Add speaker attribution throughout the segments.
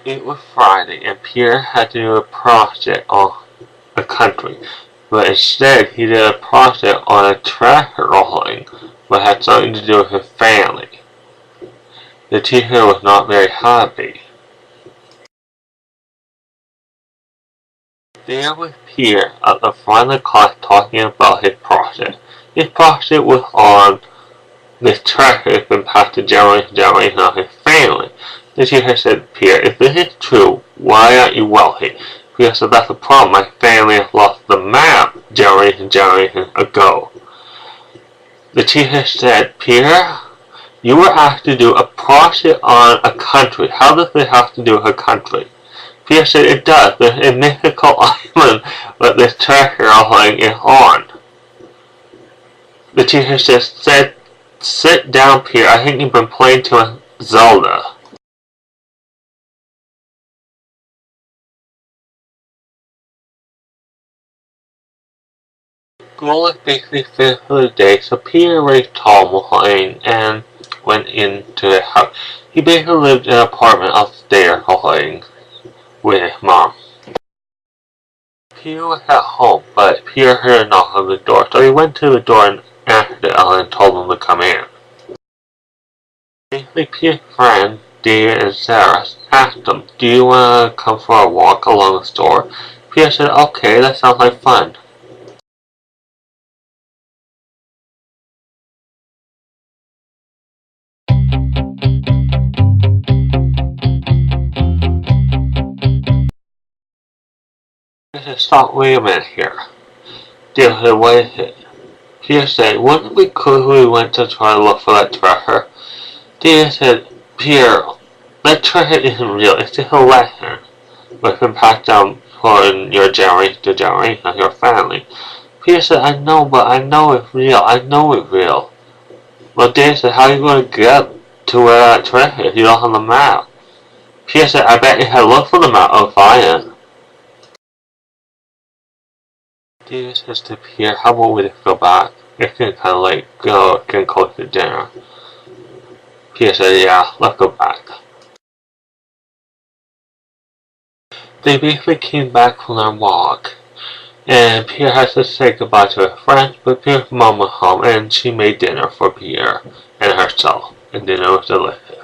Speaker 1: It was Friday, and Pierre had to do a project on a country, but instead he did a project on a treasure rolling, but had something to do with his family. The teacher was not very happy. There was Pierre at the front of the class talking about his project. His project was on this treasure has been passed to generation of his family. The teacher said, Pierre, if this is true, why aren't you wealthy? Pierre said, that's the problem. My family has lost the map generations ago. The teacher said, Pierre, you were asked to do a project on a country. How does it have to do with a country? Pierre said, it does. There's a mythical island that this treasure island is on. The teacher said, sit down, Pierre. I think you've been playing too much Zelda. School is basically finished for the day, so Pierre raised Tom Lane and went into the house. He basically lived in an apartment upstairs with his mom. Pierre was at home, but Pierre heard a knock on the door, so he went to the door and answered it and told them to come in. Basically, Pierre's friends, David and Sarah, asked him, do you want to come for a walk along the store? Pierre said, okay, that sounds like fun. Stop, wait a minute here. David said, what is it? Pierre said, wouldn't it be cool if we went to try to look for that treasure? David said, Pierre, that treasure isn't real, it's just a lesson. It's been passed down from your generation to generation of your family. Pierre said, I know, but I know it's real, I know it's real. Well, David said, how are you going to get to where that treasure is if you don't have the map? Pierre said, I bet you had looked for the map or find it. David says to Pierre, how about we just go back? It's getting kind of late, getting close to dinner. Pierre said, yeah, let's go back. They basically came back from their walk, and Pierre has to say goodbye to her friends, but Pierre's mom was home, and she made dinner for Pierre and herself, and dinner was delicious.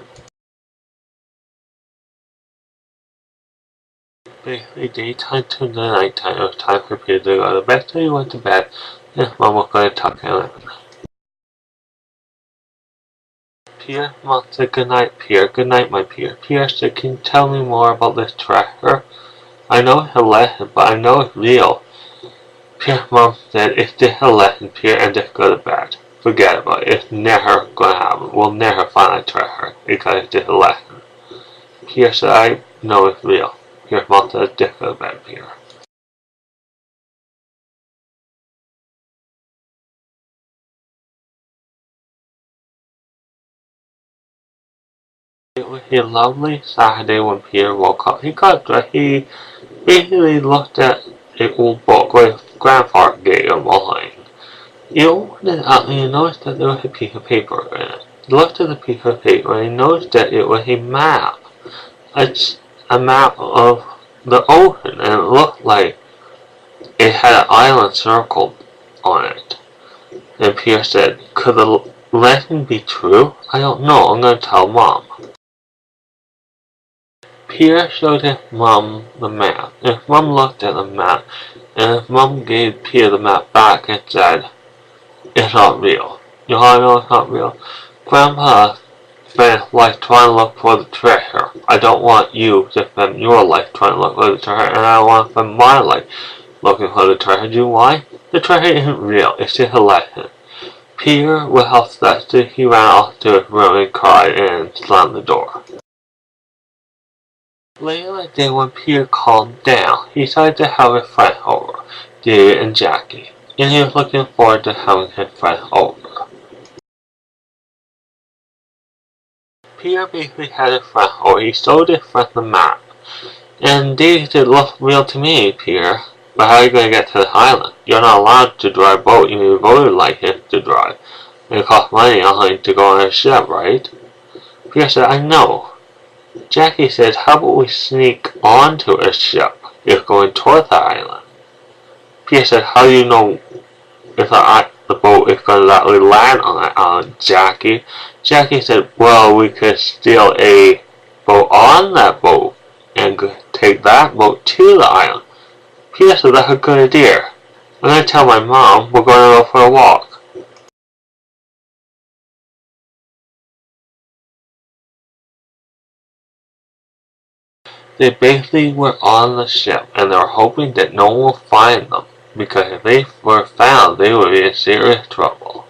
Speaker 1: Basically, daytime to the nighttime, it was time for Pierre to go to bed, so he went to bed, and his mom was going to tuck him in. Pierre's mom said, good night, Pierre. Good night, my Pierre. Pierre said, can you tell me more about this treasure? I know it's a lesson, but I know it's real. Pierre's mom said, it's just a lesson, Pierre, and just go to bed. Forget about it. It's never going to happen. We'll never find that treasure, because it's just a lesson. Pierre said, I know it's real. Pierre's mom said, just go to bed, Pierre. It was a lovely Saturday when Pierre woke up. He got dressed. He basically looked at an old book where his grandfather gave him a line. He opened it up and he noticed that there was a piece of paper in it. He looked at the piece of paper and he noticed that it was a map. It's a map of the ocean, and it looked like it had an island circled on it. And Pierre said, could the legend be true? I don't know. I'm going to tell Mom. Pierre showed his mom the map. His mom looked at the map, and his mom gave Pierre the map back and said, it's not real. You all know it's not real? Grandpa spent his life trying to look for the treasure. I don't want you to spend your life trying to look for the treasure, and I don't want to spend my life looking for the treasure. Do you know why? The treasure isn't real. It's just a lesson. Pierre was upset, so he ran off to his room and cried and slammed the door. Later that day, when Pierre calmed down, he decided to have a friend over, David and Jackie, and he was looking forward to having his friend over. Pierre basically had a friend over. He showed his friend the map, and David said, look real to me, Pierre, but how are you going to get to the island? You're not allowed to drive a boat. You need a voting license to drive, and it costs money to go on a ship, right? Pierre said, I know. Jackie says, how about we sneak onto a ship if going toward the island? Peter said, how do you know if the boat is going to actually land on that island, Jackie? Jackie said, well, we could steal a boat on that boat and take that boat to the island. Peter said, that's a good idea. I'm going to tell my mom we're going to go for a walk. They basically were on the ship and they were hoping that no one would find them, because if they were found, they would be in serious trouble.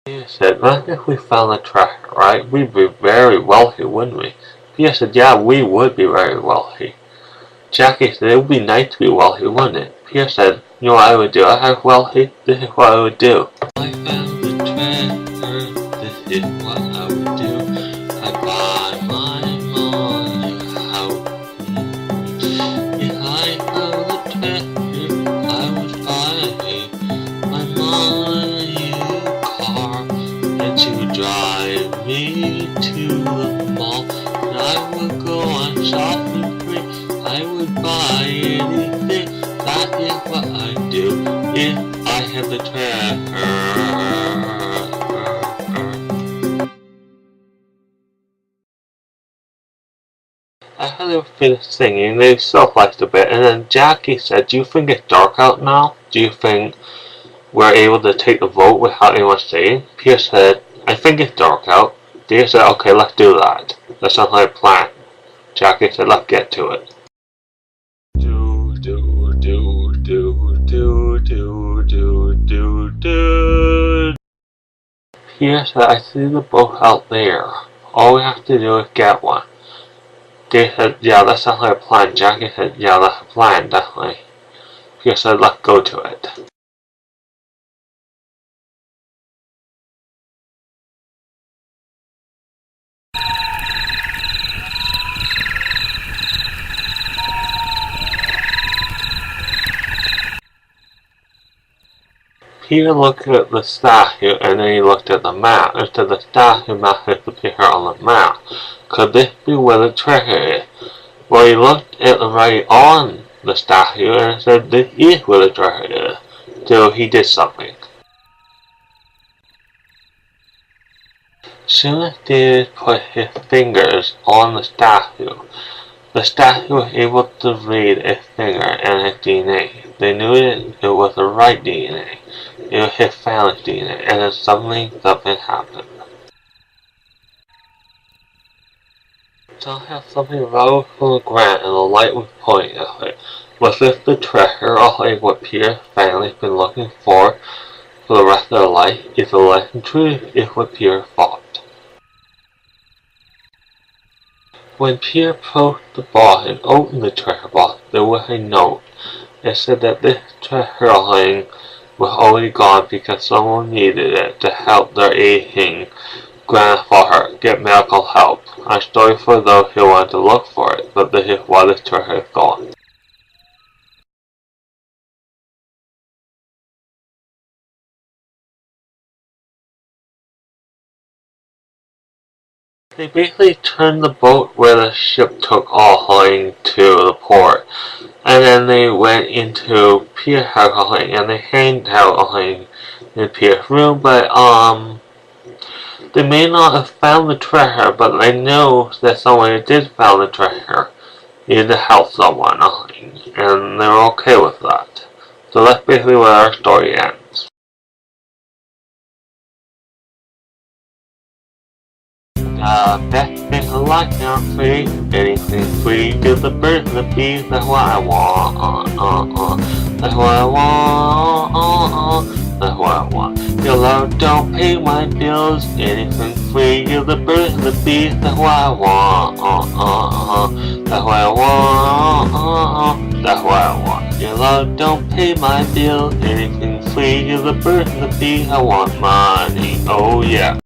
Speaker 1: Peter said, imagine if we found the treasure, right? We'd be very wealthy, wouldn't we? Peter said, yeah, we would be very wealthy. Jackie said, it would be nice to be wealthy, wouldn't it? Peter said, you know what I would do? I have wealthy, this is what I would do. I found the treasure, this is what I would do. I buy my mom a house. If I found the treasure, I would buy my mom a new car, and she would drive me to the mall, and I would go on shopping spree. I would buy anything, that is what I'd do if I had the treasure. After they finished singing, they self-liked a bit, and then Jackie said, do you think it's dark out now? Do you think we're able to take the vote without anyone saying? Peter said, I think it's dark out. Peter said, okay, let's do that. That sounds like a plan. Jackie said, let's get to it. Peter said, I see the boat out there. All we have to do is get one. They said, yeah, that sounds like a plan. Jackie said, yeah, that's a plan, definitely. Peter said, let's go to it. Peter looked at the statue and then he looked at the map. Instead of the statue map had the picture on the map. Could this be where the treasure is? Well, he looked at the writing on the statue and said this is where the treasure is. So he did something. Soon as David put his fingers on the statue was able to read his finger and his DNA. They knew it was the right DNA. It was his family's DNA, and then suddenly something happened. So I have something rose from the ground and the light was pointing at it. Was this the treasure or like what Peter's family's been looking for the rest of their life? Is the legend true? Is what Peter thought. When Peter approached the box and opened the treasure box, there was a note. It said that this treasure was already gone because someone needed it to help their aging grandfather get medical help. I'm sorry for those who want to look for it, but this is why the treasure is gone. They basically turned the boat where the ship took off heading to the port. And then they went into Peter's house and they hanged out in Peter's room, but they may not have found the treasure, but they know that someone did found the treasure needed to help someone, and they were okay with that. So that's basically where our story ends. Best thing in life now free, anything free, give the birds and the bees, that's what I want, that's what I want, that's what I want. Your love don't pay my bills, anything free, give the birds and the bees, that's what I want, that's what I want, that's what I want. Your love don't pay my bills, anything free, give the birds and the bees, I want money, oh yeah.